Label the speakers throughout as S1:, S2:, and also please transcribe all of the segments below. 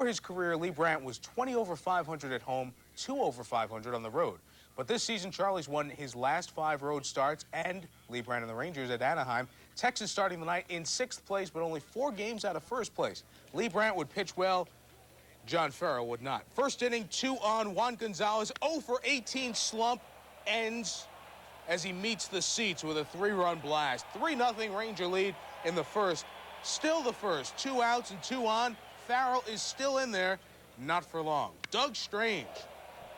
S1: For his career, Lee Brandt was 20 over 500 at home, 2 over 500 on the road. But this season, Charlie's won his last 5 road starts, and Lee Brandt and the Rangers at Anaheim. Texas starting the night in 6th place, but only 4 games out of 1st place. Lee Brandt would pitch well. John Farrell would not. First inning, 2 on. Juan Gonzalez, 0 for 18 slump, ends as he meets the seats with a 3-run blast. 3-0 Ranger lead in the first. Still the first. 2 outs and 2 on. Farrell is still in there, not for long. Doug Strange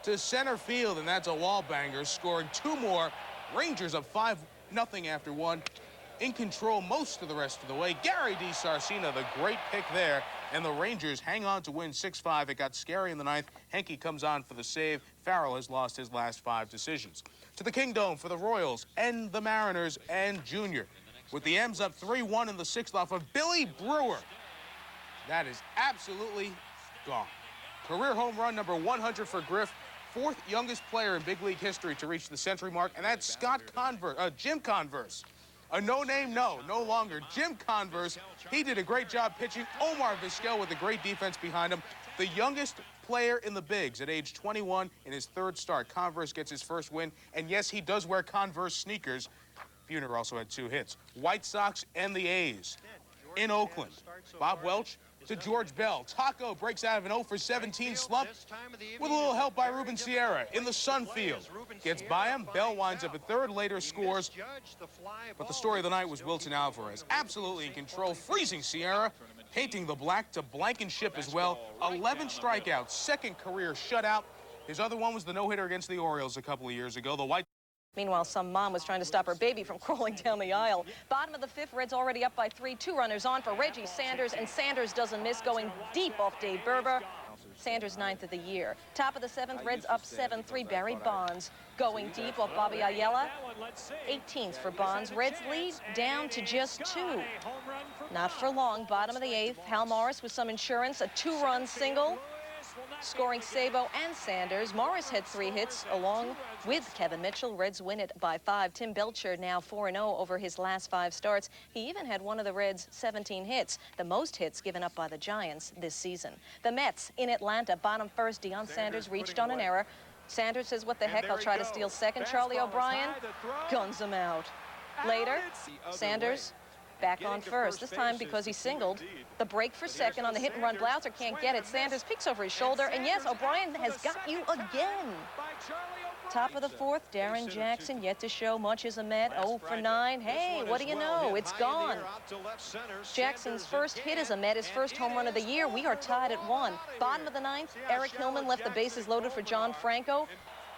S1: to center field, and that's a wall banger, scoring 2 more. Rangers up 5-0 after 1. In control most of the rest of the way. Gary DiSarcina, the great pick there, and the Rangers hang on to win 6-5. It got scary in the 9th. Henke comes on for the save. Farrell has lost his last 5 decisions. To the Kingdome for the Royals and the Mariners and Junior, with the M's up 3-1 in the 6th off of Billy Brewer. That is absolutely gone. Career home run number 100 for Griff. 4th youngest player in big league history to reach the century mark, and that's Jim Converse. A no-name, no longer. Jim Converse, he did a great job pitching. Omar Vizquel with a great defense behind him. The youngest player in the bigs at age 21 in his 3rd start. Converse gets his first win, and yes, he does wear Converse sneakers. Buhner also had 2 hits. White Sox and the A's in Oakland. Bob Welch to George Bell. Taco breaks out of an 0 for 17 slump with a little help by Ruben Sierra in the sun field. Gets by him. Bell winds up at 3rd, later scores. But the story of the night was Wilton Alvarez. Absolutely in control, freezing Sierra, painting the black to Blankenship as well. 11 strikeouts, 2nd career shutout. His other one was the no-hitter against the Orioles a couple of years ago. The White
S2: Meanwhile, some mom was trying to stop her baby from crawling down the aisle. Bottom of the 5th, Reds already up by 3. 2 runners on for Reggie Sanders, and Sanders doesn't miss, going deep off Dave Berber. Sanders 9th of the year. Top of the 7th, Reds up 7-3. Barry Bonds going deep off Bobby Ayala. 18th for Bonds. Reds lead down to just 2. Not for long. Bottom of the 8th, Hal Morris with some insurance. A 2-run single, scoring Sabo and Sanders. Morris had 3 hits along with Kevin Mitchell. Reds win it by 5. Tim Belcher now 4-0 over his last 5 starts. He even had one of the Reds' 17 hits, the most hits given up by the Giants this season. The Mets in Atlanta, bottom 1st. Deion Sanders reached on an error. Sanders says, what the heck, I'll try to steal 2nd. Charlie O'Brien guns him out. Later, Sanders back on 1st, this time because he singled. The break for 2nd on the hit-and-run. Blauser can't get it. Sanders peeks over his shoulder, and yes, O'Brien has got you again. Top of the 4th, Darren Jackson yet to show much as a Met. 0 for 9. Hey, what do you know? It's gone. Jackson's first hit as a Met, his first home run of the year. We are tied at 1. Bottom of the 9th, Eric Hillman left the bases loaded for John Franco.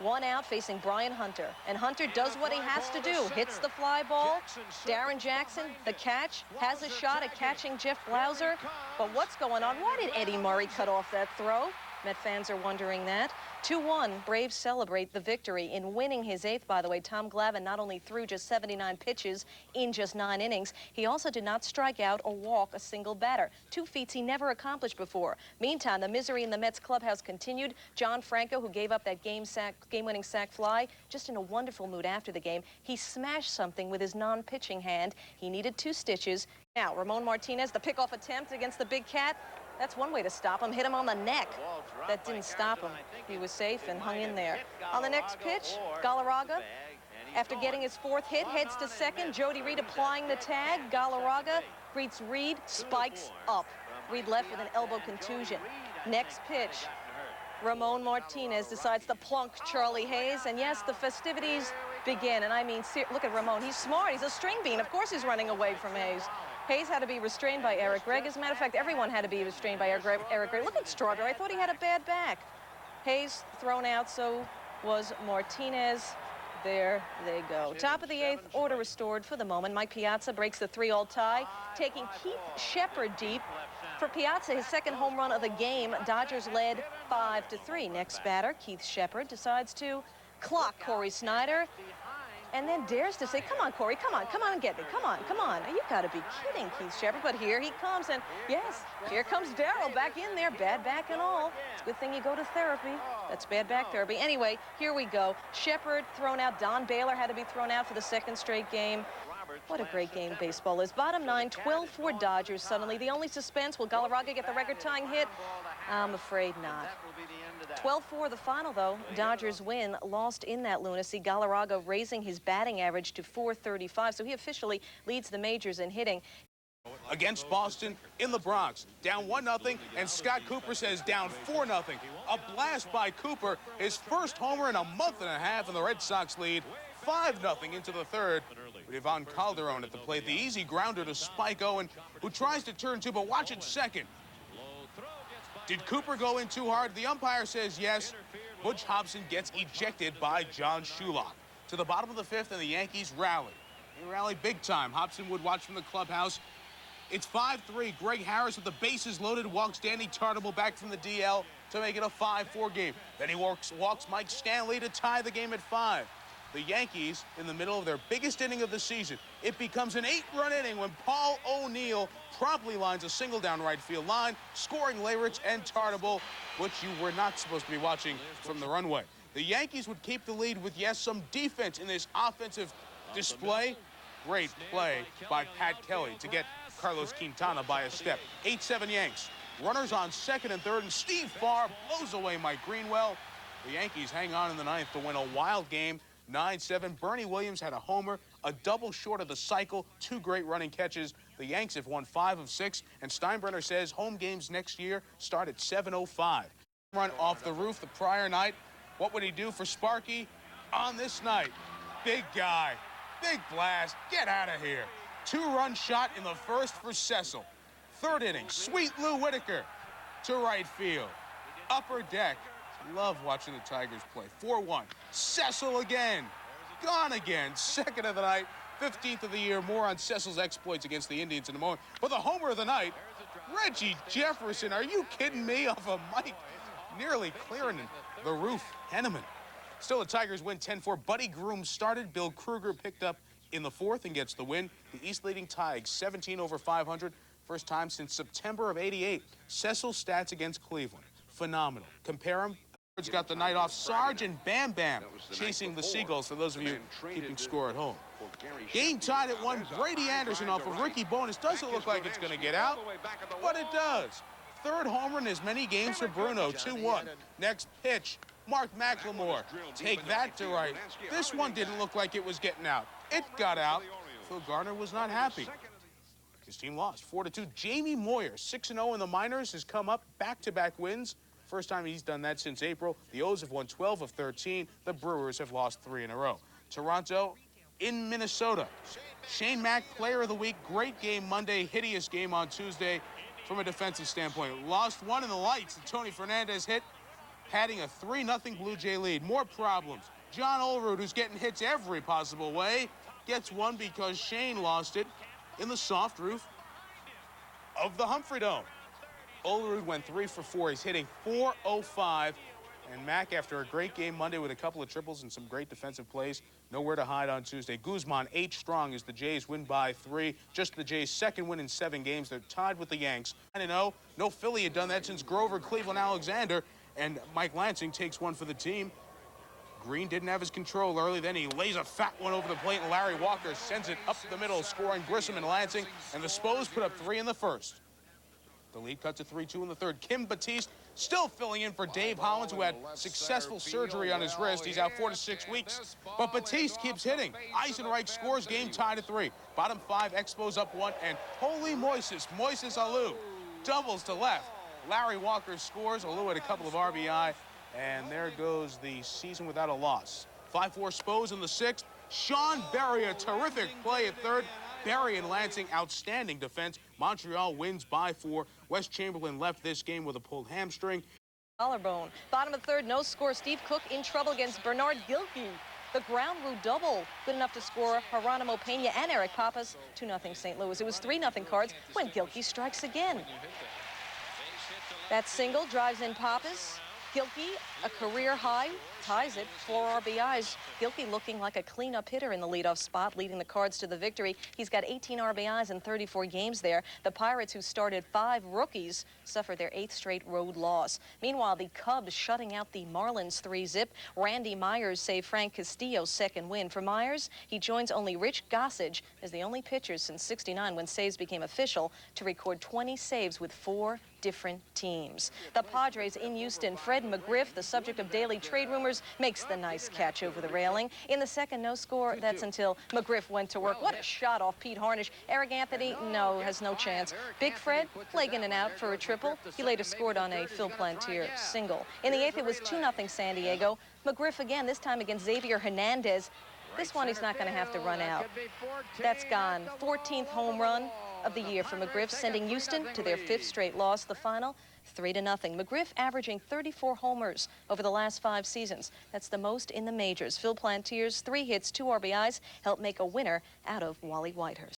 S2: 1 out facing Brian Hunter. And Hunter does what he has to do. Hits the fly ball. Darren Jackson, the catch, has a shot at catching Jeff Blauser. But what's going on? Why did Eddie Murray cut off that throw? Met fans are wondering that. 2-1, Braves celebrate the victory. In winning his 8th, by the way, Tom Glavine not only threw just 79 pitches in just 9 innings, he also did not strike out or walk a single batter. 2 feats he never accomplished before. Meantime, the misery in the Mets clubhouse continued. John Franco, who gave up that game-winning sac fly, just in a wonderful mood after the game. He smashed something with his non-pitching hand. He needed 2 stitches. Now, Ramon Martinez, the pickoff attempt against the big cat. That's one way to stop him. Hit him on the neck. That didn't stop him. He was safe and hung in there. On the next pitch, Galarraga, after getting his 4th hit, heads to 2nd. Jody Reed applying the tag. Galarraga greets Reed, spikes up. Reed left with an elbow contusion. Next pitch, Ramon Martinez decides to plunk Charlie Hayes. And yes, the festivities begin. And I mean, look at Ramon. He's smart. He's a string bean. Of course he's running away from Hayes. Hayes had to be restrained by Eric Gregg. As a matter of fact, everyone had to be restrained by Eric Gregg. Look at Strawberry. I thought he had a bad back. Hayes thrown out, so was Martinez. There they go. Top of the 8th, order restored for the moment. Mike Piazza breaks the 3-all tie, taking Keith Shepard deep. For Piazza, his 2nd home run of the game. Dodgers led 5-3. Next batter, Keith Shepard, decides to clock Corey Snyder. And then dares to say, come on, Corey, come on and get me. Come on. You got to be kidding, Keith Shepard. But here he comes, and yes, here comes Darryl back in there, bad back and all. It's a good thing you go to therapy. That's bad back therapy. Anyway, here we go. Shepard thrown out. Don Baylor had to be thrown out for the 2nd straight game. What a great game baseball is. Bottom 9, 12-4 Dodgers suddenly. The only suspense, will Galarraga get the record-tying hit? I'm afraid not. 12-4 the final, though. Dodgers win, lost in that lunacy. Galarraga raising his batting average to .435, so he officially leads the majors in hitting.
S1: Against Boston in the Bronx, down 1-0, and Scott Cooper says down 4-0. A blast by Cooper, his first homer in a month and a half, and the Red Sox lead 5-0 into the third. With Ivan Calderon at the plate, the easy grounder to Spike Owen, who tries to turn two, but watch it second. Did Cooper go in too hard? The umpire says yes. Butch Hobson gets ejected by John Shulock. To the bottom of the fifth, and the Yankees rally. They rally big time. Hobson would watch from the clubhouse. It's 5-3. Greg Harris with the bases loaded walks Danny Tartable back from the DL to make it a 5-4 game. Then he walks Mike Stanley to tie the game at 5. The Yankees in the middle of their biggest inning of the season. It becomes an 8-run inning when Paul O'Neill promptly lines a single down right field line, scoring Leyrich and Tartable, which you were not supposed to be watching from the runway. The Yankees would keep the lead with, yes, some defense in this offensive display. Great play by Pat Kelly to get Carlos Quintana by a step. 8-7 Yanks. Runners on second and third, and Steve Farr blows away Mike Greenwell. The Yankees hang on in the ninth to win a wild game. 9-7. Bernie Williams had a homer, a double short of the cycle, 2 great running catches. The Yanks have won 5 of 6, and Steinbrenner says home games next year start at 7:05. Run off the roof the prior night. What would he do for Sparky on this night? Big guy, big blast, get out of here. 2-run shot in the first for Cecil. Third inning, Sweet Lou Whitaker to right field. Upper deck. Love watching the Tigers play. 4-1. Cecil again. Gone again. Second of the night. 15th of the year. More on Cecil's exploits against the Indians in a moment. But the homer of the night, Reggie Jefferson. Are you kidding me? Off a mic. Nearly clearing the roof. Henneman. Still, the Tigers win 10-4. Buddy Groom started. Bill Kruger picked up in the fourth and gets the win. The East leading Tigers 17 over 500. First time since September of '88. Cecil's stats against Cleveland. Phenomenal. Compare them. Got the night off. Sarge and Bam Bam chasing the Seagulls, for those of you keeping score at home. Game tied at 1. Brady Anderson off of Ricky Bonas. Doesn't look like it's going to get out, but it does. Third homer in as many games for Bruno. 2-1. Next pitch. Mark McLemore. Take that to right. This one didn't look like it was getting out. It got out. Phil Garner was not happy. His team lost 4-2. Jamie Moyer, 6-0 in the minors, has come up back-to-back wins. First time he's done that since April. The O's have won 12 of 13. The Brewers have lost 3 in a row. Toronto in Minnesota. Shane Mack, player of the week. Great game Monday. Hideous game on Tuesday from a defensive standpoint. Lost 1 in the lights. The Tony Fernandez hit, padding a 3-0 Blue Jay lead. More problems. John Olerud, who's getting hits every possible way, gets one because Shane lost it in the soft roof of the Humphrey Dome. Olerud went 3 for 4. He's hitting .405. And Mack, after a great game Monday with a couple of triples and some great defensive plays, nowhere to hide on Tuesday. Guzman 8 strong as the Jays win by 3. Just the Jays' second win in 7 games. They're tied with the Yanks. 9-0. No Philly had done that since Grover Cleveland Alexander. And Mike Lansing takes one for the team. Green didn't have his control early. Then he lays a fat one over the plate, and Larry Walker sends it up the middle, scoring Grissom and Lansing. And the Spos put up 3 in the first. The lead cut to 3-2 in the third. Kim Batiste still filling in for Dave Hollins, who had successful surgery on his wrist. He's out 4 to 6 weeks. But Batiste keeps hitting. Eisenreich scores, game tied at 3. Bottom 5, Expos up 1. And holy Moises Alou doubles to left. Larry Walker scores. Alou had a couple of RBI. And there goes the season without a loss. 5-4 Spos in the 6th. Sean Berry, a terrific play at third. Berry and Lansing, outstanding defense. Montreal wins by 4. West Chamberlain left this game with a pulled hamstring.
S2: Collarbone. Bottom of the third, no score. Steve Cook in trouble against Bernard Gilkey. The ground rule double, good enough to score Geronimo Pena and Eric Pappas. 2-0 St. Louis. It was 3-0 Cards when Gilkey strikes again. That single drives in Pappas. Gilkey, a career high, ties it, 4 RBIs. Gilkey looking like a cleanup hitter in the leadoff spot, leading the Cards to the victory. He's got 18 RBIs in 34 games there. The Pirates, who started 5 rookies, suffered their 8th straight road loss. Meanwhile, the Cubs shutting out the Marlins 3-zip. Randy Myers saved Frank Castillo's second win. For Myers, he joins only Rich Gossage as the only pitcher since '69, when saves became official, to record 20 saves with 4 different teams. The Padres in Houston. Fred McGriff, the subject of daily trade rumors, makes the nice catch over the railing. In the second, no score. That's until McGriff went to work. What a shot off Pete Harnish. Eric Anthony, no, has no chance. Big Fred, flaking it out for a triple. He later scored on a Phil Plantier single. In the 8th, it was 2-0 San Diego. McGriff again, this time against Xavier Hernandez. This one he's not going to have to run out. That's gone. 14th home run of the year for McGriff, sending Houston to their 5th straight loss. The final, 3-0. McGriff averaging 34 homers over the last 5 seasons. That's the most in the majors. Phil Plantier's 3 hits, 2 RBIs helped make a winner out of Wally Whitehurst.